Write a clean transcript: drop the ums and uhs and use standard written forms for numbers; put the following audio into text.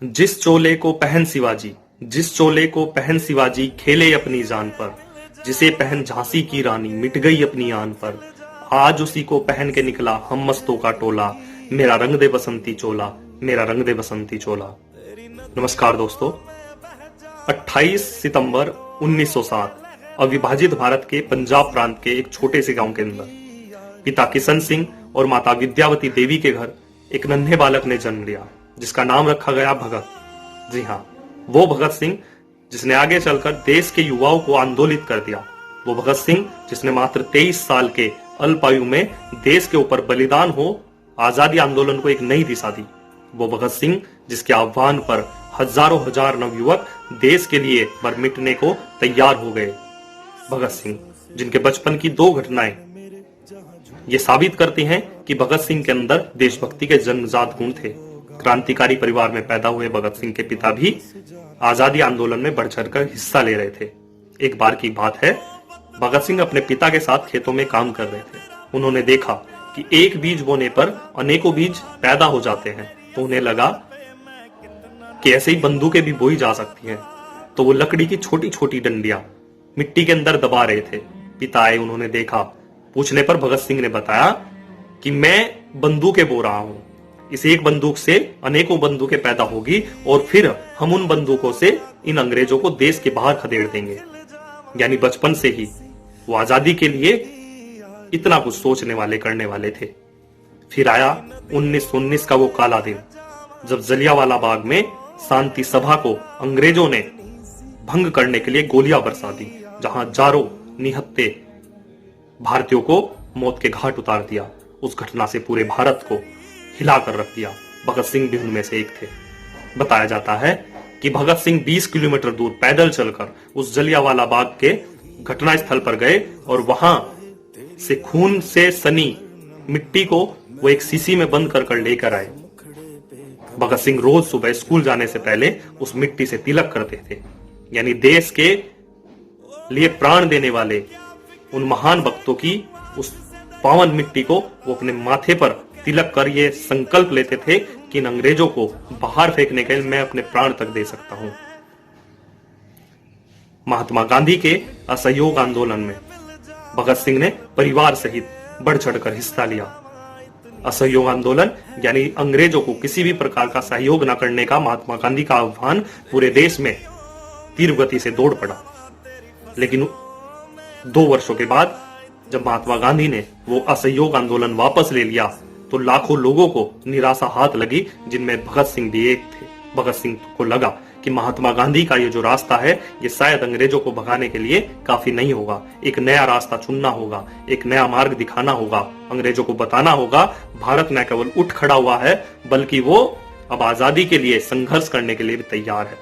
जिस चोले को पहन शिवाजी, जिस चोले को पहन शिवाजी खेले अपनी जान पर, जिसे पहन झांसी की रानी मिट गई अपनी आन पर, आज उसी को पहन के निकला हम मस्तों का टोला, मेरा रंग दे बसंती चोला, मेरा रंग दे बसंती चोला। नमस्कार दोस्तों, 28 सितंबर 1907 अविभाजित भारत के पंजाब प्रांत के एक छोटे से गांव के अंदर पिता किशन सिंह और माता विद्यावती देवी के घर एक नन्हे बालक ने जन्म लिया, जिसका नाम रखा गया भगत। जी हाँ, वो भगत सिंह जिसने आगे चलकर देश के युवाओं को आंदोलित कर दिया। वो भगत सिंह जिसने मात्र 23 साल के अल्पायु में देश के ऊपर बलिदान हो आजादी आंदोलन को एक नई दिशा दी। वो भगत सिंह जिसके आह्वान पर हजारों हजार नवयुवक देश के लिए मर मिटने को तैयार हो गए। भगत सिंह जिनके बचपन की 2 घटनाएं ये साबित करती हैं कि भगत सिंह के अंदर देशभक्ति के जन्मजात गुण थे। क्रांतिकारी परिवार में पैदा हुए भगत सिंह के पिता भी आजादी आंदोलन में बढ़ चढ़कर हिस्सा ले रहे थे। एक बार की बात है, भगत सिंह अपने पिता के साथ खेतों में काम कर रहे थे। उन्होंने देखा कि एक बीज बोने पर अनेकों बीज पैदा हो जाते हैं, तो उन्हें लगा कि ऐसे ही बंदूकें भी बोई जा सकती हैं। तो वो लकड़ी की छोटी छोटी डंडियां मिट्टी के अंदर दबा रहे थे। पिता आए, उन्होंने देखा। पूछने पर भगत सिंह ने बताया कि मैं बंदूकें बो रहा हूं, इस एक बंदूक से अनेकों बंदूकें पैदा होगी और फिर हम उन बंदूकों से इन अंग्रेजों को देश के बाहर खदेड़ देंगे। यानी बचपन से ही वो आजादी के लिए इतना कुछ सोचने वाले, करने वाले थे। फिर आया 1919 का वो काला दिन, जब जलियांवाला बाग में शांति सभा को अंग्रेजों ने भंग करने के लिए गोलियां बरसा दी, जहां हजारों निहत्थे भारतीयों को मौत के घाट उतार दिया। उस घटना से पूरे भारत को हिला कर रख दिया। भगत सिंह भी उनमें से एक थे। बताया जाता है कि भगत सिंह 20 किलोमीटर दूर पैदल चलकर उस जलियांवाला बाग के घटना स्थल पर गए और वहां से खून से सनी मिट्टी को वो एक शीशी में बंद कर लेकर आए। भगत सिंह रोज सुबह स्कूल जाने से पहले उस मिट्टी से तिलक करते थे। यानी देश के लिए प्राण देने वाले उन महान भक्तों की उस पावन मिट्टी को वो अपने माथे पर तिलक कर ये संकल्प लेते थे कि इन अंग्रेजों को बाहर फेंकने के लिए मैं अपने प्राण तक दे सकता हूं। महात्मा गांधी के असहयोग आंदोलन में भगत सिंह ने परिवार सहित बढ़ चढ़कर हिस्सा लिया। असहयोग आंदोलन यानी अंग्रेजों को किसी भी प्रकार का सहयोग न करने का महात्मा गांधी का आह्वान पूरे देश में तीव्र गति से दौड़ पड़ा। लेकिन 2 वर्षों के बाद जब महात्मा गांधी ने वो असहयोग आंदोलन वापस ले लिया, तो लाखों लोगों को निराशा हाथ लगी, जिनमें भगत सिंह भी एक थे। भगत सिंह को लगा कि महात्मा गांधी का ये जो रास्ता है, ये शायद अंग्रेजों को भगाने के लिए काफी नहीं होगा। एक नया रास्ता चुनना होगा, एक नया मार्ग दिखाना होगा। अंग्रेजों को बताना होगा भारत न केवल उठ खड़ा हुआ है, बल्कि वो अब आजादी के लिए संघर्ष करने के लिए भी तैयार है।